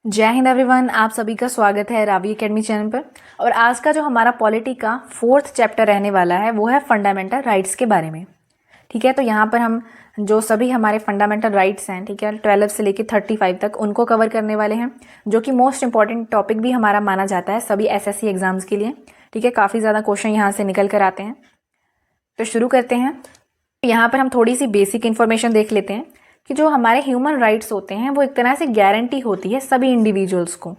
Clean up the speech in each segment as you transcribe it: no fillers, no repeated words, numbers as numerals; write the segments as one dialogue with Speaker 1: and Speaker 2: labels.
Speaker 1: जय हिंद एवरीवन, आप सभी का स्वागत है रावी एकेडमी चैनल पर। और आज का जो हमारा पॉलिटी का 4th चैप्टर रहने वाला है वो है फंडामेंटल राइट्स के बारे में। ठीक है, तो यहाँ पर हम जो सभी हमारे फंडामेंटल राइट्स हैं, ठीक है, 12 से लेकर 35 तक उनको कवर करने वाले हैं, जो कि मोस्ट इंपॉर्टेंट टॉपिक भी हमारा माना जाता है सभी एसएससी एग्जाम्स के लिए। ठीक है, काफ़ी ज़्यादा क्वेश्चन यहाँ से निकल कर आते हैं। तो शुरू करते हैं। यहाँ पर हम थोड़ी सी बेसिक इन्फॉर्मेशन देख लेते हैं कि जो हमारे ह्यूमन राइट्स होते हैं वो एक तरह से गारंटी होती है सभी इंडिविजुअल्स को।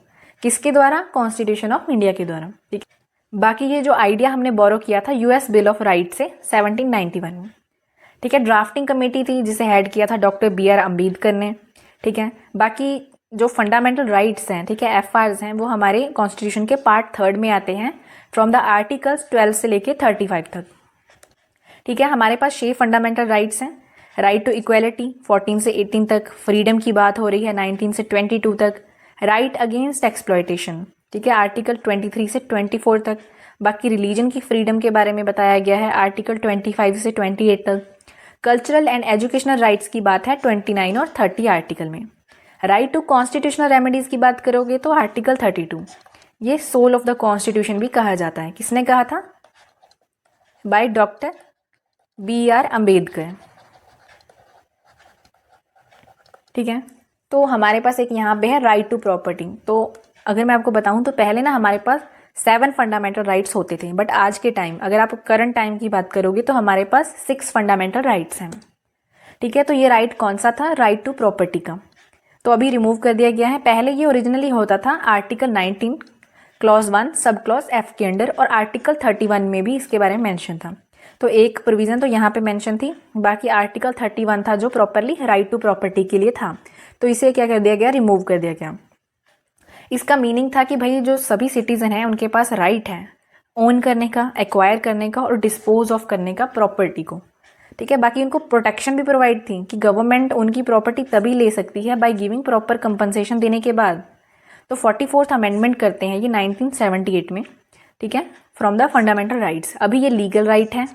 Speaker 1: किसके द्वारा? कॉन्स्टिट्यूशन ऑफ इंडिया के द्वारा। ठीक है, बाकी ये जो आइडिया हमने बोरो किया था यूएस बिल ऑफ राइट्स से 1791 में। ठीक है, ड्राफ्टिंग कमेटी थी जिसे हेड किया था डॉक्टर बी.आर. अम्बेडकर ने। ठीक है, बाकी जो फंडामेंटल राइट्स हैं, ठीक है, एफआरस हैं, वो हमारे कॉन्स्टिट्यूशन के पार्ट 3 में आते हैं फ्रॉम द आर्टिकल्स 12 से लेके 35 तक। ठीक है, हमारे पास 6 फंडामेंटल राइट्स हैं। राइट टू इक्वेलिटी 14 से 18 तक, फ्रीडम की बात हो रही है 19 से 22 तक, राइट अगेंस्ट एक्सप्लॉयटेशन, ठीक है, आर्टिकल 23 से 24 तक। बाकी रिलीजन की फ्रीडम के बारे में बताया गया है आर्टिकल 25 से 28 तक। कल्चरल एंड एजुकेशनल राइट्स की बात है 29 और 30 आर्टिकल में। राइट टू कॉन्स्टिट्यूशनल रेमेडीज की बात करोगे तो आर्टिकल 32, ये सोल ऑफ द कॉन्स्टिट्यूशन भी कहा जाता है। किसने कहा था? By doctor B R. अम्बेडकर। ठीक है, तो हमारे पास एक यहाँ पे है राइट टू प्रॉपर्टी। तो अगर मैं आपको बताऊँ तो पहले ना हमारे पास 7 फंडामेंटल राइट्स होते थे, बट आज के टाइम अगर आप करंट टाइम की बात करोगे तो हमारे पास 6 फंडामेंटल राइट्स हैं। ठीक है, तो ये राइट कौन सा था? राइट टू प्रॉपर्टी का। तो अभी रिमूव कर दिया गया है। पहले ये ओरिजिनली होता था article 19 clause 1 sub clause F के अंडर, और आर्टिकल 31 में भी इसके बारे में मेंशन था। तो एक प्रोविज़न तो यहाँ पे मेंशन थी, बाकी आर्टिकल 31 था जो प्रॉपरली राइट टू प्रॉपर्टी के लिए था। तो इसे क्या कर दिया गया? रिमूव कर दिया गया। इसका मीनिंग था कि भाई जो सभी सिटीज़न हैं उनके पास राइट है ओन करने का, एक्वायर करने का और डिस्पोज ऑफ करने का प्रॉपर्टी को। ठीक है, बाकी उनको प्रोटेक्शन भी प्रोवाइड थी कि गवर्नमेंट उनकी प्रॉपर्टी तभी ले सकती है बाय गिविंग प्रॉपर कंपनसेशन देने के बाद। तो 44th अमेंडमेंट करते हैं ये 1978 में। ठीक है, फ्रॉम द फंडामेंटल राइट्स। अभी ये लीगल राइट है,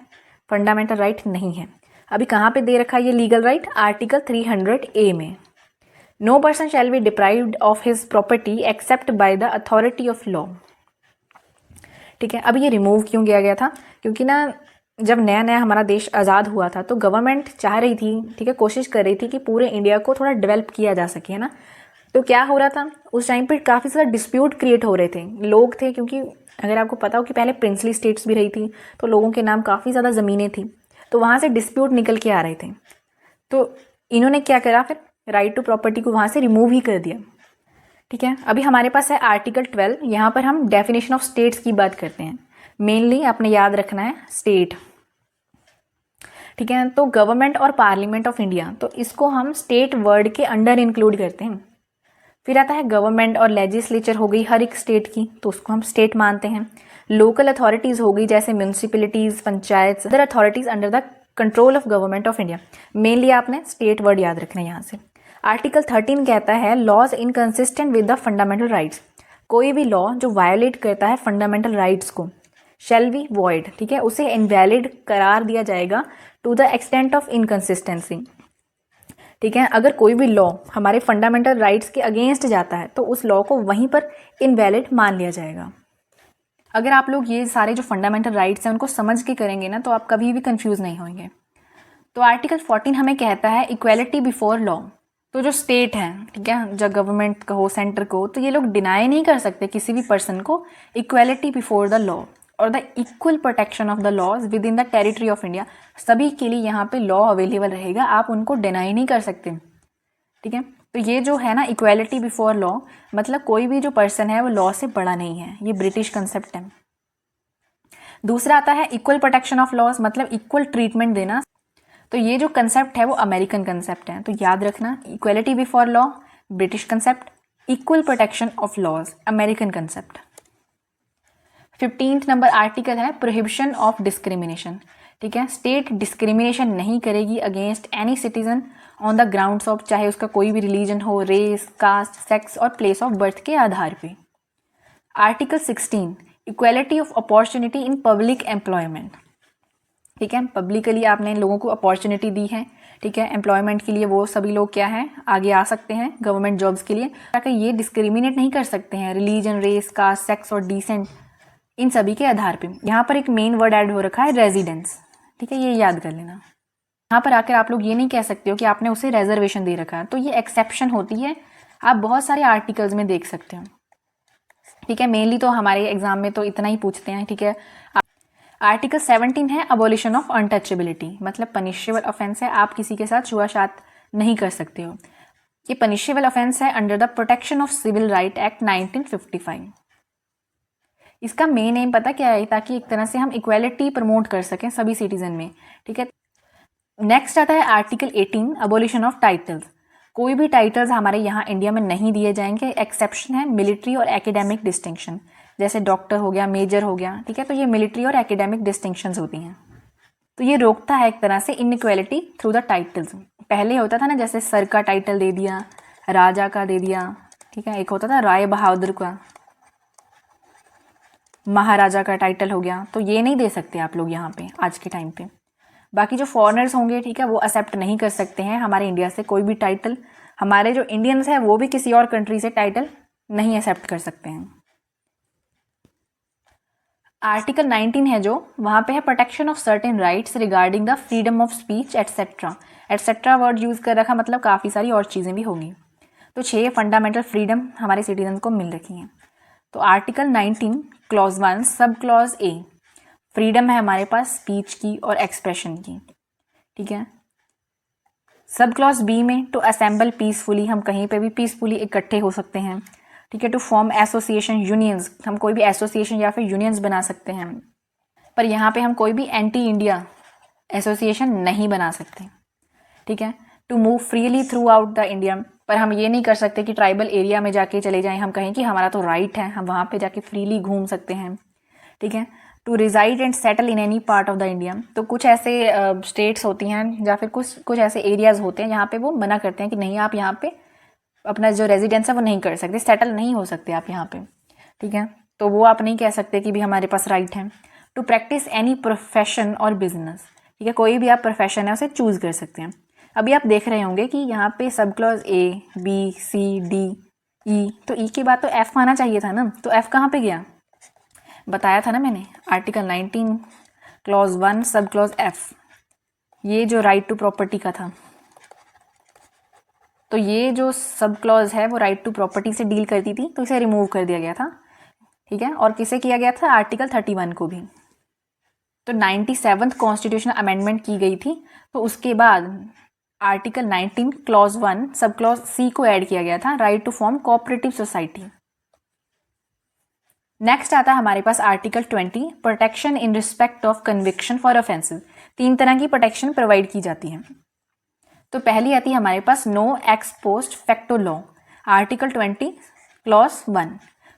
Speaker 1: फंडामेंटल राइट नहीं है। अभी कहाँ पे दे रखा है ये लीगल राइट? आर्टिकल 300A में। No person shall be deprived of his property except by the authority of law. ठीक है, अभी ये रिमूव क्यों किया गया था? क्योंकि ना जब नया नया हमारा देश आज़ाद हुआ था तो गवर्नमेंट चाह रही थी, ठीक है, कोशिश कर रही थी कि पूरे इंडिया को थोड़ा डेवलप किया जा सके, है ना। तो क्या हो रहा था उस टाइम पे? काफ़ी सारा डिस्प्यूट क्रिएट हो रहे थे, लोग थे, क्योंकि अगर आपको पता हो कि पहले प्रिंसली स्टेट्स भी रही थी तो लोगों के नाम काफ़ी ज़्यादा ज़मीनें थी, तो वहाँ से डिस्प्यूट निकल के आ रहे थे। तो इन्होंने क्या करा, फिर राइट टू प्रॉपर्टी को वहाँ से रिमूव ही कर दिया। ठीक है, अभी हमारे पास है आर्टिकल 12। यहाँ पर हम डेफिनेशन ऑफ स्टेट्स की बात करते हैं। मेनली आपने याद रखना है स्टेट। ठीक है, तो गवर्नमेंट और पार्लियामेंट ऑफ इंडिया, तो इसको हम स्टेट वर्ड के अंडर इंक्लूड करते हैं। फिर आता है गवर्नमेंट और लेजिस्लेचर हो गई हर एक स्टेट की, तो उसको हम स्टेट मानते हैं। लोकल अथॉरिटीज़ हो गई जैसे municipalities, panchayat, other authorities under the control of government of India. Mainly आपने स्टेट वर्ड याद रखना है यहाँ से। आर्टिकल 13 कहता है laws inconsistent with the fundamental rights. कोई भी लॉ जो वायोलेट करता है फंडामेंटल राइट्स को शैल बी वॉइड, ठीक है, उसे इनवैलिड करार दिया जाएगा to the extent of inconsistency. ठीक है, अगर कोई भी लॉ हमारे फंडामेंटल राइट्स के अगेंस्ट जाता है तो उस लॉ को वहीं पर इनवैलिड मान लिया जाएगा। अगर आप लोग ये सारे जो फंडामेंटल राइट्स हैं उनको समझ के करेंगे ना तो आप कभी भी कंफ्यूज नहीं होंगे। तो आर्टिकल 14 हमें कहता है इक्वेलिटी बिफोर लॉ। तो जो स्टेट हैं, ठीक है, जब गवर्नमेंट का हो, सेंटर को, तो ये लोग डिनाई नहीं कर सकते किसी भी पर्सन को इक्वेलिटी बिफोर द लॉ और the equal protection of the laws within the territory of India. सभी के लिए यहाँ पे लॉ अवेलेबल रहेगा, आप उनको डिनाई नहीं कर सकते। ठीक है, तो ये जो है ना इक्वेलिटी बिफोर लॉ, मतलब कोई भी जो पर्सन है वो लॉ से बड़ा नहीं है, ये ब्रिटिश कंसेप्ट है। दूसरा आता है इक्वल प्रोटेक्शन ऑफ लॉज, मतलब इक्वल ट्रीटमेंट देना। तो ये जो कंसेप्ट है वो अमेरिकन कंसेप्ट है, तो याद रखना equality before law British concept, equal protection of laws American concept. 15th number article है प्रोहिबिशन ऑफ डिस्क्रिमिनेशन। ठीक है, स्टेट डिस्क्रिमिनेशन नहीं करेगी against any citizen on the grounds of, चाहे उसका कोई भी रिलीजन हो, रेस, कास्ट, सेक्स और प्लेस ऑफ बर्थ के आधार पे। Article 16 equality of opportunity in public employment. ठीक है, पब्लिकली आपने लोगों को अपॉर्चुनिटी दी है ठीक है। एम्प्लॉयमेंट के लिए वो सभी लोग क्या है, आगे आ सकते हैं गवर्नमेंट जॉब्स के लिए, ताकि ये डिस्क्रिमिनेट नहीं कर सकते हैं रिलीजन, रेस, कास्ट, सेक्स और डिसेंट, इन सभी के आधार पे। यहाँ पर एक मेन वर्ड ऐड हो रखा है रेजिडेंस, ठीक है, ये याद कर लेना। यहाँ पर आकर आप लोग ये नहीं कह सकते हो कि आपने उसे रिजर्वेशन दे रखा है, तो ये एक्सेप्शन होती है, आप बहुत सारे आर्टिकल्स में देख सकते हो, ठीक है। मेनली तो हमारे एग्जाम में तो इतना ही पूछते हैं, ठीक है। आर्टिकल 17 है अबॉलिशन ऑफ अनटचेबिलिटी, मतलब पनिशेबल ऑफेंस है, आप किसी के साथ छुआछूत नहीं कर सकते हो। ये पनिशेबल ऑफेंस है under the protection of civil right act 1955। इसका मेन एम पता क्या है, ताकि एक तरह से हम इक्वालिटी प्रमोट कर सकें सभी सिटीजन में, ठीक है। नेक्स्ट आता है आर्टिकल 18 अबॉलिशन ऑफ टाइटल्स। कोई भी टाइटल्स हमारे यहाँ इंडिया में नहीं दिए जाएंगे, एक्सेप्शन है मिलिट्री और एकेडमिक डिस्टिंक्शन, जैसे डॉक्टर हो गया, मेजर हो गया, ठीक है। तो ये मिलिट्री और एकेडमिक डिस्टिंक्शंस होती हैं, तो ये रोकता है एक तरह से इनइक्वालिटी थ्रू द टाइटल्स। पहले होता था ना, जैसे सर का टाइटल दे दिया, राजा का दे दिया, ठीक है, एक होता था राय बहादुर का, महाराजा का टाइटल हो गया, तो ये नहीं दे सकते आप लोग यहाँ पे आज के टाइम पे। बाकी जो फॉरेनर्स होंगे, ठीक है, वो एक्सेप्ट नहीं कर सकते हैं हमारे इंडिया से कोई भी टाइटल। हमारे जो इंडियंस हैं वो भी किसी और कंट्री से टाइटल नहीं एक्सेप्ट कर सकते हैं। आर्टिकल 19 है जो, वहाँ पे है protection of certain rights regarding the freedom of speech etcetera. Etcetera word use कर रखा, मतलब काफ़ी सारी और चीज़ें भी होंगी। तो 6 फंडामेंटल फ्रीडम हमारे सिटीजन को मिल रखी हैं। तो आर्टिकल 19 क्लॉज 1 सब क्लॉज ए, फ्रीडम है हमारे पास स्पीच की और एक्सप्रेशन की, ठीक है। सब क्लॉज बी में टू असेंबल पीसफुली, हम कहीं पे भी पीसफुली इकट्ठे हो सकते हैं, ठीक है। टू फॉर्म एसोसिएशन यूनियंस, हम कोई भी एसोसिएशन या फिर यूनियंस बना सकते हैं, पर यहाँ पे हम कोई भी एंटी इंडिया एसोसिएशन नहीं बना सकते, ठीक है। To move freely throughout the India, पर हम ये नहीं कर सकते कि ट्राइबल एरिया में जाके चले जाएं, हम कहें कि हमारा तो राइट है, हम वहाँ पे जाके फ्रीली घूम सकते हैं, ठीक है। To reside and settle in any part of the India, तो कुछ ऐसे स्टेट्स होती हैं या फिर कुछ ऐसे एरियाज़ होते हैं जहाँ पे वो मना करते हैं कि नहीं, आप यहाँ पे अपना जो रेजिडेंस है वो नहीं कर सकते, सेटल नहीं हो सकते आप यहाँ पे, ठीक है। तो वो आप नहीं कह सकते कि भी हमारे पास राइट है। टू प्रैक्टिस एनी प्रोफेशन और बिजनेस, ठीक है, कोई भी आप प्रोफेशन है उसे चूज़ कर सकते हैं। अभी आप देख रहे होंगे कि यहाँ पे sub clause A, B, C, D, E, तो ई के बाद तो एफ आना चाहिए था ना, तो एफ कहाँ पे गया, बताया था ना मैंने, article 19 clause 1 sub clause F, ये जो राइट टू प्रॉपर्टी का था, तो ये जो सब क्लॉज है वो राइट टू प्रॉपर्टी से डील करती थी, तो इसे रिमूव कर दिया गया था, ठीक है। और किसे किया गया था, आर्टिकल 31 को भी। तो 97th कॉन्स्टिट्यूशनल अमेंडमेंट की गई थी, तो उसके बाद article 19 clause 1 sub clause C को ऐड किया गया था, right to form cooperative society. Next आता है हमारे पास article 20 protection in respect of conviction for offences. 3 तरह की प्रोटेक्शन प्रोवाइड की जाती है। तो पहली आती है हमारे पास no ex post facto law, article 20 clause 1,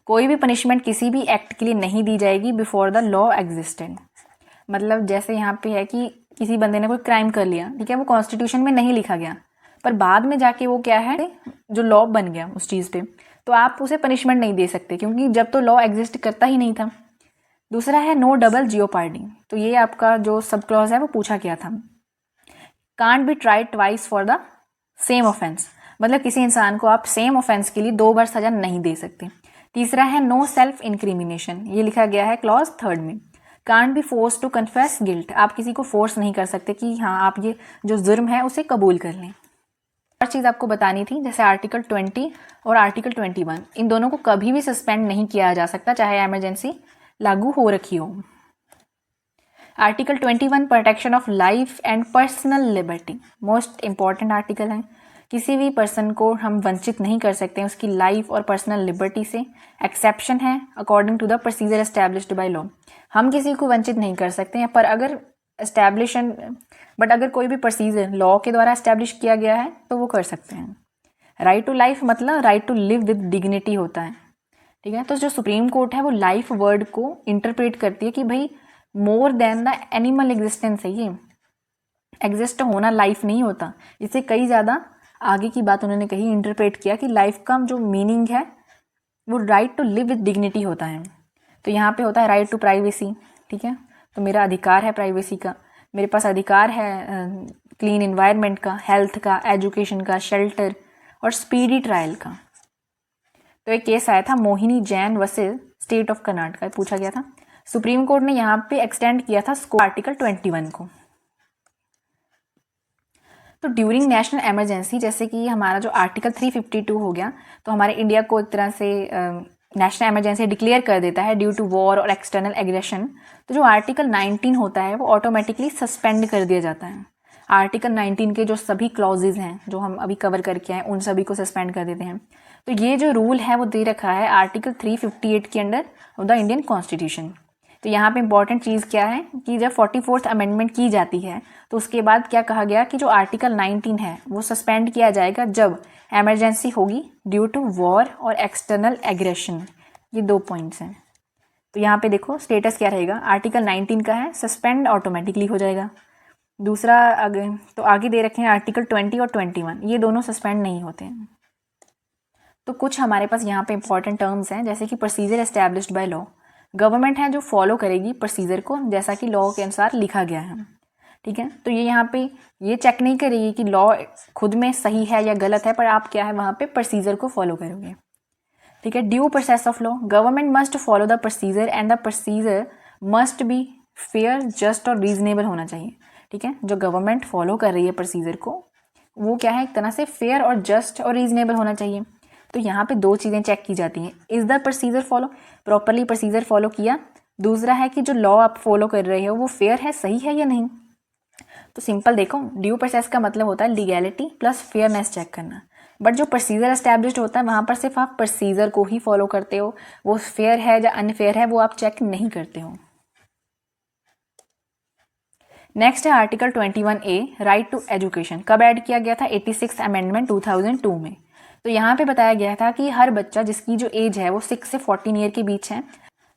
Speaker 1: कोई भी पनिशमेंट किसी भी एक्ट के लिए नहीं दी जाएगी बिफोर द लॉ एग्जिस्टेड। मतलब जैसे यहाँ पे है कि किसी बंदे ने कोई क्राइम कर लिया, ठीक है, वो कॉन्स्टिट्यूशन में नहीं लिखा गया, पर बाद में जाके वो क्या है जो लॉ बन गया उस चीज़ पे, तो आप उसे पनिशमेंट नहीं दे सकते, क्योंकि जब तो लॉ एग्जिस्ट करता ही नहीं था। दूसरा है नो डबल जियोपार्डी, तो ये आपका जो सब क्लॉज है वो पूछा गया था। Can't be tried twice for the same offence, मतलब किसी इंसान को आप सेम ऑफेंस के लिए 2 बार सजा नहीं दे सकते। तीसरा है नो सेल्फ इंक्रिमिनेशन, ये लिखा गया है क्लॉज 3 में। Can't be force to confess guilt, आप किसी को फोर्स नहीं कर सकते कि हाँ आप ये जो जुर्म है उसे कबूल कर लें। और चीज़ आपको बतानी थी, जैसे आर्टिकल 20 और आर्टिकल 21, इन दोनों को कभी भी सस्पेंड नहीं किया जा सकता, चाहे इमरजेंसी लागू हो रखी हो। Article 21 protection of life and personal liberty, most important article है। किसी भी पर्सन को हम वंचित नहीं कर सकते हैं उसकी लाइफ और पर्सनल लिबर्टी से। एक्सेप्शन है according to the procedure established by law, हम किसी को वंचित नहीं कर सकते हैं, पर अगर कोई भी प्रोसीजर लॉ के द्वारा एस्टैब्लिश किया गया है तो वो कर सकते हैं। राइट टू लाइफ मतलब right to live with dignity होता है, ठीक है। तो जो सुप्रीम कोर्ट है वो लाइफ वर्ड को इंटरप्रेट करती है कि भाई more than the animal existence है, ये एग्जिस्ट होना लाइफ नहीं होता, इससे कई ज़्यादा आगे की बात उन्होंने कही, इंटरप्रेट किया कि लाइफ का जो मीनिंग है वो right to live with dignity होता है। तो यहाँ पे होता है राइट टू प्राइवेसी, ठीक है, तो मेरा अधिकार है प्राइवेसी का, मेरे पास अधिकार है क्लीन इन्वायरमेंट का, हेल्थ का, एजुकेशन का, शेल्टर और स्पीडी ट्रायल का। तो एक केस आया था Mohini Jain versus state of Karnataka, पूछा गया था। सुप्रीम कोर्ट ने यहाँ पे एक्सटेंड किया था स्कोप आर्टिकल 21 को। तो ड्यूरिंग नेशनल इमरजेंसी, जैसे कि हमारा जो आर्टिकल 352 हो गया, तो हमारे इंडिया को एक तरह से नेशनल इमरजेंसी डिक्लेयर कर देता है ड्यू टू वॉर और एक्सटर्नल एग्रेशन। तो जो आर्टिकल 19 होता है वो ऑटोमेटिकली सस्पेंड कर दिया जाता है। आर्टिकल 19 के जो सभी क्लॉजेज हैं जो हम अभी कवर करके आए उन सभी को सस्पेंड कर देते हैं। तो ये जो रूल है वो दे रखा है आर्टिकल 358 के under of the Indian constitution. तो यहाँ पे इंपॉर्टेंट चीज़ क्या है कि जब 44th अमेंडमेंट की जाती है तो उसके बाद क्या कहा गया कि जो आर्टिकल 19 है वो सस्पेंड किया जाएगा जब एमरजेंसी होगी ड्यू टू वॉर और एक्सटर्नल एग्रेशन। ये 2 पॉइंट्स हैं। तो यहाँ पे देखो स्टेटस क्या रहेगा, आर्टिकल 19 का है सस्पेंड ऑटोमेटिकली हो जाएगा। दूसरा आगे दे रखे हैं आर्टिकल 20 और 21, ये दोनों सस्पेंड नहीं होते हैं। तो कुछ हमारे पास यहाँ पे इंपॉर्टेंट टर्म्स हैं, जैसे कि procedure established by law. Government है जो फॉलो करेगी प्रोसीजर को जैसा कि लॉ के अनुसार लिखा गया है, ठीक है। तो ये यहाँ पे ये चेक नहीं करेगी कि लॉ खुद में सही है या गलत है, पर आप क्या है वहाँ पे प्रोसीजर को फॉलो करोगे, ठीक है। Due process of law, government must follow the procedure and the procedure must be fair, just और रीजनेबल होना चाहिए, ठीक है। जो गवर्नमेंट फॉलो कर रही है प्रोसीजर को वो क्या है एक तरह से फेयर और जस्ट और रीजनेबल होना चाहिए। तो यहाँ पे 2 चीज़ें चेक की जाती हैं, is the procedure follow, properly procedure follow किया। दूसरा है कि जो लॉ आप फॉलो कर रहे हो वो फेयर है, सही है या नहीं। तो सिंपल देखो, ड्यू प्रोसेस का मतलब होता है लीगैलिटी प्लस फेयरनेस चेक करना, बट जो प्रोसीजर एस्टैब्लिश्ड होता है वहाँ पर सिर्फ आप प्रोसीजर को ही फॉलो करते हो, वो फेयर है या अनफेयर है वो आप चेक नहीं करते हो। नेक्स्ट है article 21A, right to education. कब ऐड किया गया था? 86 अमेंडमेंट 2002 में। तो यहाँ पे बताया गया था कि हर बच्चा जिसकी जो एज है वो 6 से 14 ईयर के बीच है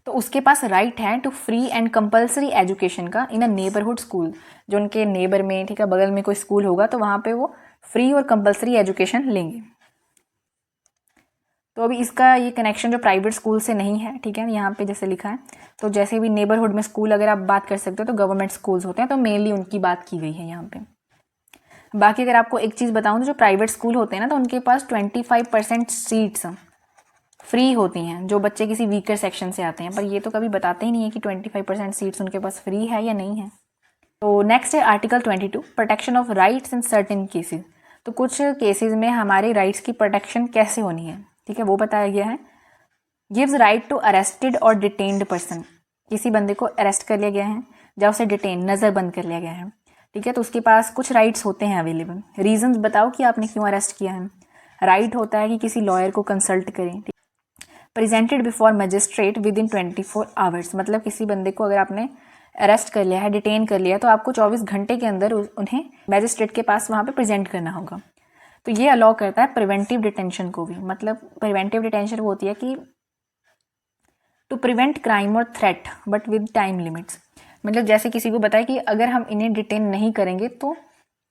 Speaker 1: तो उसके पास राइट है to free and compulsory education का इन अ नेबरहुड स्कूल। जो उनके नेबर में, ठीक है, बगल में कोई स्कूल होगा तो वहाँ पे वो फ्री और कंपलसरी एजुकेशन लेंगे। तो अभी इसका ये कनेक्शन जो प्राइवेट स्कूल से नहीं है, ठीक है, यहाँ पे जैसे लिखा है। तो जैसे भी नेबरहुड में स्कूल अगर आप बात कर सकते हो तो गवर्नमेंट स्कूल्स होते हैं, तो मेनली उनकी बात की गई है यहाँ पे। बाकी अगर आपको एक चीज़ बताऊँ तो जो प्राइवेट स्कूल होते हैं ना तो उनके पास 25% सीट्स फ्री होती हैं जो बच्चे किसी वीकर सेक्शन से आते हैं, पर ये तो कभी बताते ही नहीं है कि 25% सीट्स उनके पास फ्री है या नहीं है। तो नेक्स्ट है article 22, protection of rights in certain cases. तो कुछ केसेस में हमारे राइट्स की प्रोटेक्शन कैसे होनी है, ठीक है, वो बताया गया है। गिव्स राइट टू अरेस्टेड और डिटेन्ड पर्सन। किसी बंदे को अरेस्ट कर लिया गया है या उसे डिटेन नज़रबंद कर लिया गया है, ठीक है, तो उसके पास कुछ राइट्स होते हैं अवेलेबल। रीजंस बताओ कि आपने क्यों अरेस्ट किया है। राइट होता है कि किसी लॉयर को कंसल्ट करें। Presented before magistrate with in 24 hours, मतलब किसी बंदे को अगर आपने अरेस्ट कर लिया है, डिटेन कर लिया, तो आपको 24 घंटे के अंदर उन्हें मैजिस्ट्रेट के पास वहाँ पे प्रेजेंट करना होगा। तो ये अलाउ करता है प्रिवेंटिव डिटेंशन को भी। मतलब प्रिवेंटिव डिटेंशन वो होती है कि टू प्रिवेंट क्राइम और threat but with time limits. मतलब जैसे किसी को बताए कि अगर हम इन्हें डिटेन नहीं करेंगे तो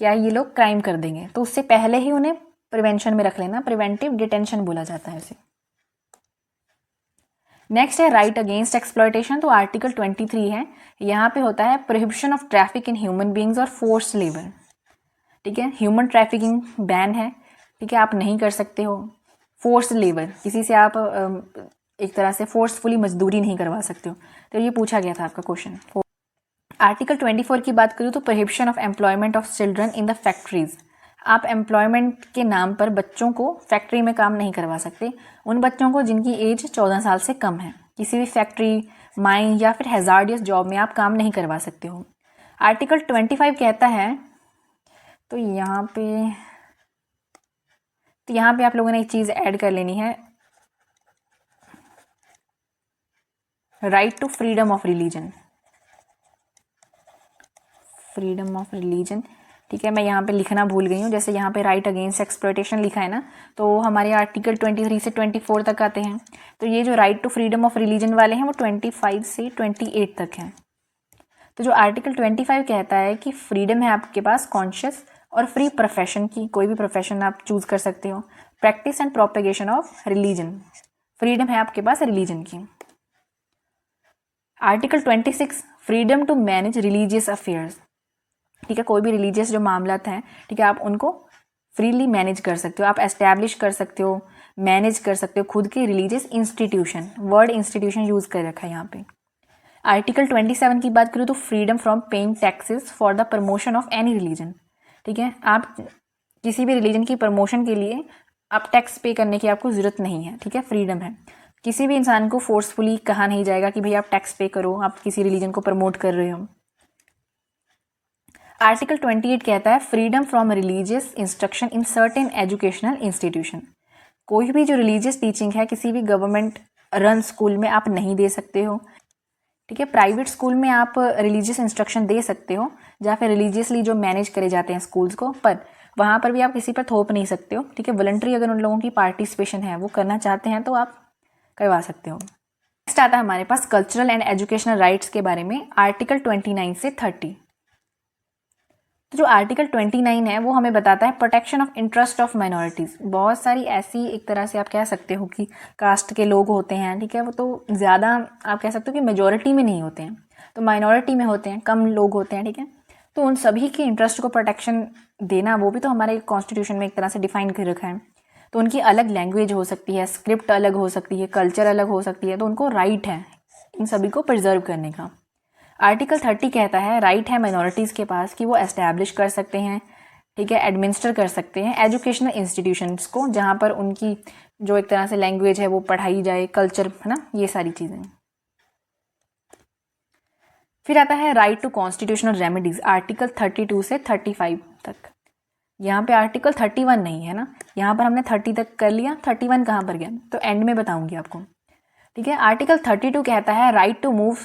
Speaker 1: क्या ये लोग क्राइम कर देंगे, तो उससे पहले ही उन्हें प्रिवेंशन में रख लेना, प्रिवेंटिव डिटेंशन बोला जाता है इसे। नेक्स्ट है राइट अगेंस्ट एक्सप्लॉयटेशन। तो आर्टिकल 23 है, यहाँ पे होता है prohibition of traffic in human beings और फोर्स लेबर, ठीक है। ह्यूमन ट्रैफिकिंग बैन है, ठीक है, आप नहीं कर सकते हो। फोर्स लेबर, किसी से आप एक तरह से फोर्सफुली मजदूरी नहीं करवा सकते हो। तो ये पूछा गया था आपका क्वेश्चन। आर्टिकल 24 की बात करूँ तो prohibition of employment of children in the factories. आप एम्प्लॉयमेंट के नाम पर बच्चों को फैक्ट्री में काम नहीं करवा सकते, उन बच्चों को जिनकी एज 14 साल से कम है। किसी भी फैक्ट्री, माइन या फिर हैजार्डियस जॉब में आप काम नहीं करवा सकते हो। आर्टिकल 25 कहता है, तो यहाँ पे आप लोगों ने एक चीज़ ऐड कर लेनी है, right to freedom of religion. Freedom of religion, ठीक है, मैं यहाँ पे लिखना भूल गई हूँ। जैसे यहाँ पे राइट अगेंस्ट एक्सप्लॉयटेशन लिखा है ना, तो हमारे आर्टिकल 23 से 24 तक आते हैं। तो ये जो right to freedom of religion वाले हैं वो 25 से 28 तक हैं। तो जो आर्टिकल 25 कहता है कि फ्रीडम है आपके पास कॉन्शियस और फ्री प्रोफेशन की, कोई भी प्रोफेशन आप चूज कर सकते हो। Practice and propagation of religion, freedom है आपके पास रिलीजन की। Article 26 freedom to manage religious affairs. ठीक है, कोई भी रिलीजियस जो मामलात हैं, ठीक है, आप उनको फ्रीली मैनेज कर सकते हो, आप एस्टैब्लिश कर सकते हो, मैनेज कर सकते हो खुद के religious institution. Word institution use कर रखा है यहाँ पे। आर्टिकल 27 की बात करूँ तो freedom from paying taxes for the promotion of any religion. ठीक है, आप किसी भी रिलीजन की प्रमोशन के लिए आप टैक्स पे करने की आपको ज़रूरत नहीं है। ठीक है, फ्रीडम है। किसी भी इंसान को फोर्सफुली कहा नहीं जाएगा कि भाई आप टैक्स पे करो, आप किसी रिलीजन को प्रमोट कर रहे हो। आर्टिकल 28 कहता है freedom from religious instruction in certain educational institution. कोई भी जो रिलीजियस टीचिंग है किसी भी गवर्नमेंट रन स्कूल में आप नहीं दे सकते हो। ठीक है, प्राइवेट स्कूल में आप रिलीजियस इंस्ट्रक्शन दे सकते हो या फिर रिलीजियसली जो मैनेज करे जाते हैं स्कूल्स को, पर वहाँ पर भी आप किसी पर थोप नहीं सकते हो। ठीक है, वॉलंटरी अगर उन लोगों की पार्टिसिपेशन है, वो करना चाहते हैं तो आप करवा सकते हो। नेक्स्ट आता है हमारे पास कल्चरल एंड एजुकेशनल राइट्स के बारे में, आर्टिकल 29 से 30। तो जो आर्टिकल 29 है वो हमें बताता है protection of interest of minorities. बहुत सारी ऐसी एक तरह से आप कह सकते हो कि कास्ट के लोग होते हैं, ठीक है, वो तो ज़्यादा आप कह सकते हो कि मेजॉरिटी में नहीं होते हैं, तो माइनॉरिटी में होते हैं, कम लोग होते हैं। ठीक है, तो उन सभी के इंटरेस्ट को प्रोटेक्शन देना वो भी तो हमारे कॉन्स्टिट्यूशन में एक तरह से डिफाइन कर रखा है। तो उनकी अलग लैंग्वेज हो सकती है, स्क्रिप्ट अलग हो सकती है, कल्चर अलग हो सकती है, तो उनको राइट है इन सभी को प्रिजर्व करने का। आर्टिकल 30 कहता है राइट है माइनॉरिटीज़ के पास कि वो एस्टैब्लिश कर सकते हैं, ठीक है, एडमिनिस्टर कर सकते हैं एजुकेशनल इंस्टीट्यूशंस को, जहाँ पर उनकी जो एक तरह से लैंग्वेज है वो पढ़ाई जाए, कल्चर है ना, ये सारी चीज़ें। फिर आता है right to constitutional remedies, article 32 से 35 तक। यहाँ पे आर्टिकल 31 नहीं है ना, यहाँ पर हमने 30 तक कर लिया, 31 कहाँ पर गया तो एंड में बताऊँगी आपको। ठीक है, आर्टिकल 32 कहता है right to move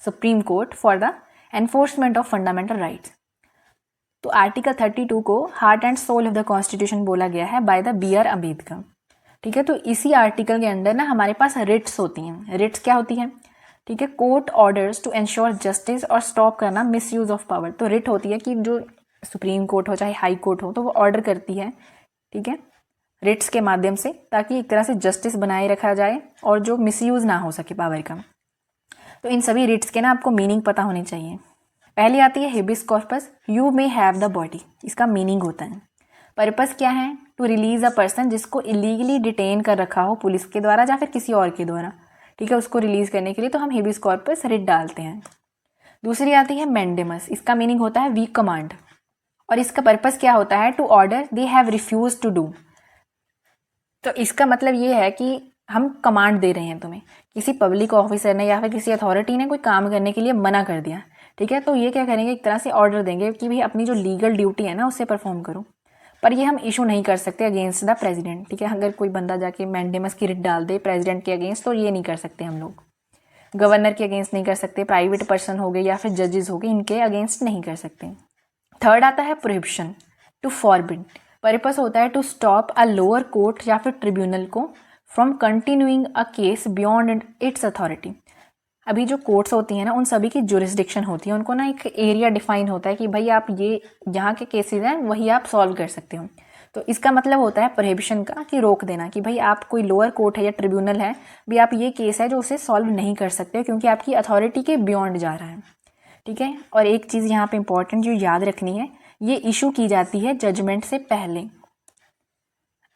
Speaker 1: Supreme Court for the enforcement of fundamental rights. तो आर्टिकल 32 को heart and soul of the constitution बोला गया है by the B R Ambedkar. ठीक है, तो इसी आर्टिकल के अंदर ना हमारे पास रिट्स होती हैं। रिट्स क्या होती है? ठीक है, court orders to ensure justice और स्टॉप करना मिस यूज ऑफ पावर। तो रिट होती है कि जो सुप्रीम कोर्ट हो चाहे हाई कोर्ट हो, तो वो ऑर्डर करती है, ठीक है, रिट्स के माध्यम से, ताकि एक तरह से जस्टिस बनाए रखा जाए और जो मिसयूज़ ना हो सके पावर का। तो इन सभी रिट्स के ना आपको मीनिंग पता होनी चाहिए। पहली आती है habeas corpus, you may have the body. इसका मीनिंग होता है, पर्पस क्या है? टू रिलीज अ पर्सन जिसको इलीगली डिटेन कर रखा हो पुलिस के द्वारा या फिर किसी और के द्वारा, ठीक है, उसको रिलीज करने के लिए तो हम हेबिस कॉर्पस रिट डालते हैं। दूसरी आती है मैंडेमस, इसका मीनिंग होता है वीक कमांड, और इसका पर्पस क्या होता है? To order they have refuse to do. तो इसका मतलब ये है कि हम कमांड दे रहे हैं तुम्हें, किसी पब्लिक ऑफिसर ने या फिर किसी अथॉरिटी ने कोई काम करने के लिए मना कर दिया, ठीक है, तो ये क्या करेंगे, एक तरह से ऑर्डर देंगे कि भाई अपनी जो लीगल ड्यूटी है ना उससे परफॉर्म करो। पर ये हम इशू नहीं कर सकते अगेंस्ट द प्रेसिडेंट। ठीक है, अगर कोई बंदा जाके मैंडेमस की रिट डाल दे प्रेसिडेंट के अगेंस्ट, तो ये नहीं कर सकते हम लोग। गवर्नर के अगेंस्ट नहीं कर सकते, प्राइवेट पर्सन हो गए या फिर जजेस हो गए, इनके अगेंस्ट नहीं कर सकते। थर्ड आता है प्रोहिबिशन, टू फॉरबिड। पर्पस होता है to stop a lower court या फिर ट्रिब्यूनल को from continuing a case beyond its authority. अभी जो कोर्ट्स होती हैं ना, उन सभी की जुरिस्डिक्शन होती है, उनको ना एक एरिया डिफाइन होता है कि भाई आप ये जहाँ के केसेस हैं वही आप सॉल्व कर सकते हो। तो इसका मतलब होता है प्रोहिबिशन का, कि रोक देना, कि भाई आप कोई लोअर कोर्ट है या ट्रिब्यूनल है, भी आप ये केस है जो उसे सॉल्व नहीं कर सकते क्योंकि आपकी अथॉरिटी के बियॉन्ड जा रहा है। ठीक है, और एक चीज़ यहाँ पे इंपॉर्टेंट जो याद रखनी है, ये इशू की जाती है जजमेंट से पहले।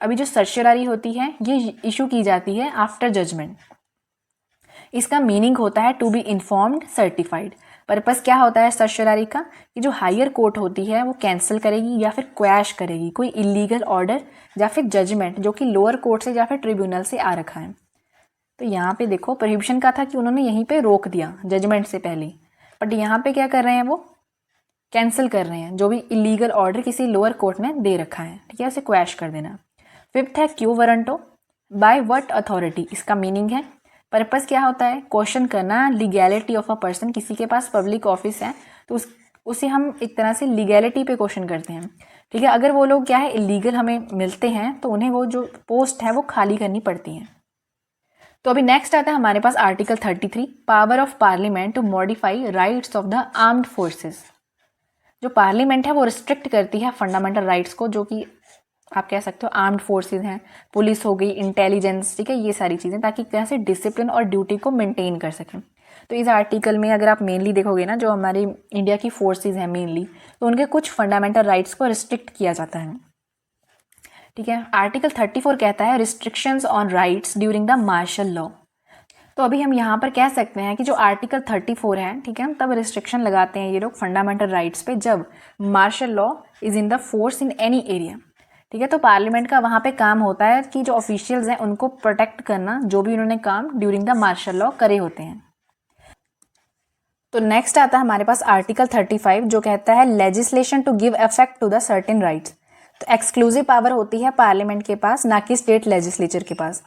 Speaker 1: अभी जो सर्चरारी होती है ये इशू की जाती है आफ्टर जजमेंट। इसका मीनिंग होता है to be informed certified. Purpose क्या होता है सर्चरारी का, कि जो हायर कोर्ट होती है वो कैंसिल करेगी या फिर क्वैश करेगी कोई इलीगल ऑर्डर या फिर जजमेंट जो कि लोअर कोर्ट से या फिर ट्रिब्यूनल से आ रखा है। तो यहाँ पे देखो प्रोहिबिशन का था कि उन्होंने यहीं पे रोक दिया जजमेंट से पहले, बट यहाँ पे क्या कर रहे हैं, वो कैंसिल कर रहे हैं जो भी इलीगल ऑर्डर किसी लोअर कोर्ट ने दे रखा है। ठीक है, उसे क्वैश कर देना। फिफ्थ है quo warranto, by what authority. इसका मीनिंग है, पर्पस क्या होता है, क्वेश्चन करना लीगैलिटी ऑफ अ पर्सन। किसी के पास पब्लिक ऑफिस है तो उसे हम एक तरह से लीगैलिटी पे क्वेश्चन करते हैं। ठीक है, अगर वो लोग क्या है इलीगल हमें मिलते हैं तो उन्हें वो जो पोस्ट है वो खाली करनी पड़ती है। तो अभी नेक्स्ट आता है हमारे पास article 33, power of parliament to modify rights of the armed forces. जो पार्लियामेंट है वो रिस्ट्रिक्ट करती है फंडामेंटल राइट्स को, जो कि आप कह सकते हो आर्म्ड फोर्सेस हैं, पुलिस हो गई, इंटेलिजेंस, ठीक है, ये सारी चीज़ें, ताकि कैसे डिसिप्लिन और ड्यूटी को मेंटेन कर सकें। तो इस आर्टिकल में अगर आप मेनली देखोगे ना, जो हमारी इंडिया की फोर्सेस हैं मेनली, तो उनके कुछ फंडामेंटल राइट्स को रिस्ट्रिक्ट किया जाता है। ठीक है, आर्टिकल 34 कहता है restrictions on rights during the martial law. तो अभी हम यहाँ पर कह सकते हैं कि जो आर्टिकल 34 है, ठीक है, तब रिस्ट्रिक्शन लगाते हैं ये लोग फंडामेंटल राइट्स पे जब martial law is in the force in any area. ठीक है, तो पार्लियामेंट का वहाँ पे काम होता है कि जो ऑफिशियल्स हैं उनको प्रोटेक्ट करना, जो भी उन्होंने काम ड्यूरिंग द मार्शल लॉ करे होते हैं। तो नेक्स्ट आता है हमारे पास आर्टिकल 35 जो कहता है legislation to give effect to the certain rights. तो एक्सक्लूसिव पावर होती है पार्लियामेंट के पास, ना कि स्टेट लेजिस्लेचर के पास।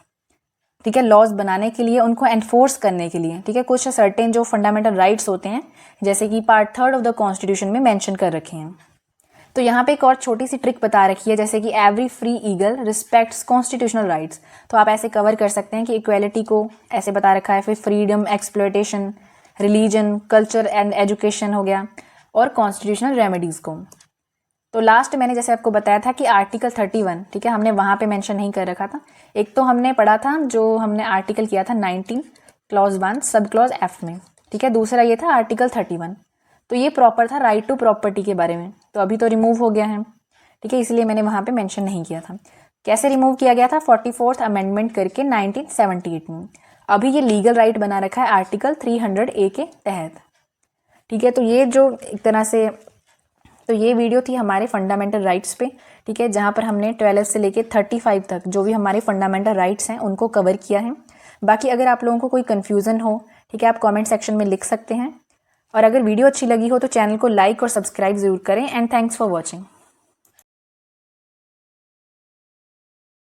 Speaker 1: ठीक है, लॉज बनाने के लिए, उनको एनफोर्स करने के लिए। ठीक है, कुछ सर्टेन जो फंडामेंटल राइट्स होते हैं जैसे कि पार्ट 3 ऑफ द कॉन्स्टिट्यूशन में मेंशन कर रखे हैं। तो यहाँ पे एक और छोटी सी ट्रिक बता रखी है, जैसे कि every free eagle respects constitutional rights. तो आप ऐसे कवर कर सकते हैं कि इक्वेलिटी को ऐसे बता रखा है, फिर freedom, exploitation, religion, culture and education हो गया, और कॉन्स्टिट्यूशनल रेमेडीज़ को। तो लास्ट मैंने जैसे आपको बताया था कि आर्टिकल 31, ठीक है, हमने वहाँ पे मेंशन नहीं कर रखा था। एक तो हमने पढ़ा था जो हमने आर्टिकल किया था 19 क्लॉज 1 सब क्लॉज एफ में। ठीक है, दूसरा ये था आर्टिकल 31। तो ये प्रॉपर था राइट टू प्रॉपर्टी के बारे में, तो अभी तो रिमूव हो गया है। ठीक है, इसलिए मैंने वहाँ पे मेंशन नहीं किया था। कैसे रिमूव किया गया था? 44th अमेंडमेंट करके 1978 में। अभी ये लीगल राइट बना रखा है आर्टिकल 300A के तहत। ठीक है, तो ये जो एक तरह से, तो ये वीडियो थी हमारे फंडामेंटल राइट्स पे। ठीक है, जहाँ पर हमने 12 से लेके 35 तक जो भी हमारे फंडामेंटल राइट्स हैं उनको कवर किया है। बाकी अगर आप लोगों को कोई कन्फ्यूज़न हो, ठीक है, आप कमेंट सेक्शन में लिख सकते हैं। और अगर वीडियो अच्छी लगी हो तो चैनल को लाइक और सब्सक्राइब ज़रूर करें। And thanks for watching.